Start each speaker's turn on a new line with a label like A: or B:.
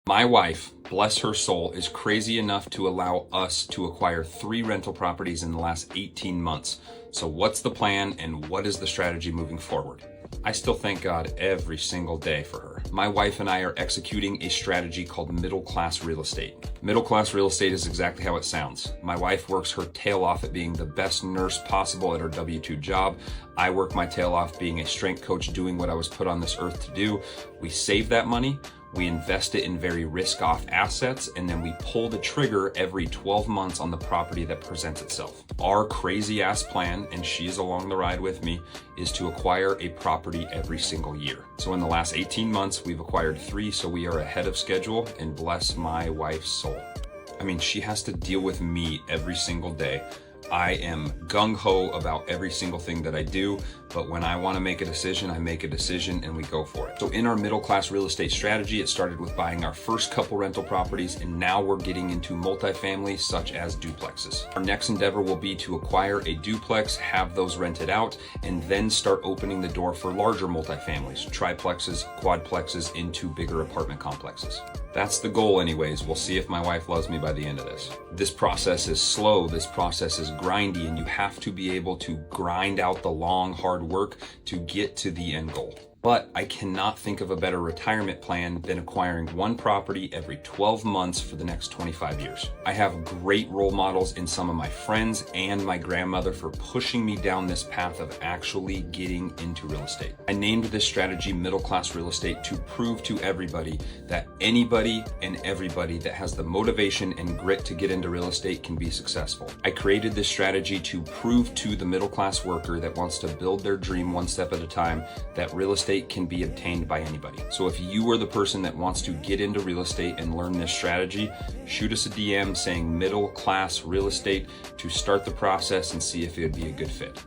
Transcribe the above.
A: My wife, bless her soul, is crazy enough to allow us to acquire 3 rental properties in the last 18 months. So what's the plan and what is the strategy moving forward? I still thank God every single day for her. My wife and I are executing a strategy called middle class real estate. Middle class real estate is exactly how it sounds. My wife works her tail off at being the best nurse possible at her W-2 job. I work my tail off being a strength coach, doing what I was put on this earth to do. We save that money. We invest it in very risk-off assets, and then we pull the trigger every 12 months on the property that presents itself. Our crazy ass plan, and she's along the ride with me, is to acquire a property every single year. So in the last 18 months, we've acquired 3, so we are ahead of schedule, and bless my wife's soul. I mean, she has to deal with me every single day. I am gung-ho about every single thing that I do, but when I want to make a decision, I make a decision and we go for it. So in our middle class real estate strategy, it started with buying our first couple rental properties, and now we're getting into multifamily such as duplexes. Our next endeavor will be to acquire a duplex, have those rented out, and then start opening the door for larger multifamilies, triplexes, quadplexes into bigger apartment complexes. That's the goal anyways. We'll see if my wife loves me by the end of this. This process is slow, this process is grindy, and you have to be able to grind out the long, hard work to get to the end goal. But I cannot think of a better retirement plan than acquiring 1 property every 12 months for the next 25 years. I have great role models in some of my friends and my grandmother for pushing me down this path of actually getting into real estate. I named this strategy middle class real estate to prove to everybody that anybody and everybody that has the motivation and grit to get into real estate can be successful. I created this strategy to prove to the middle class worker that wants to build their dream one step at a time that real estate can be obtained by anybody. So if you are the person that wants to get into real estate and learn this strategy, shoot us a DM saying middle class real estate to start the process and see if it would be a good fit.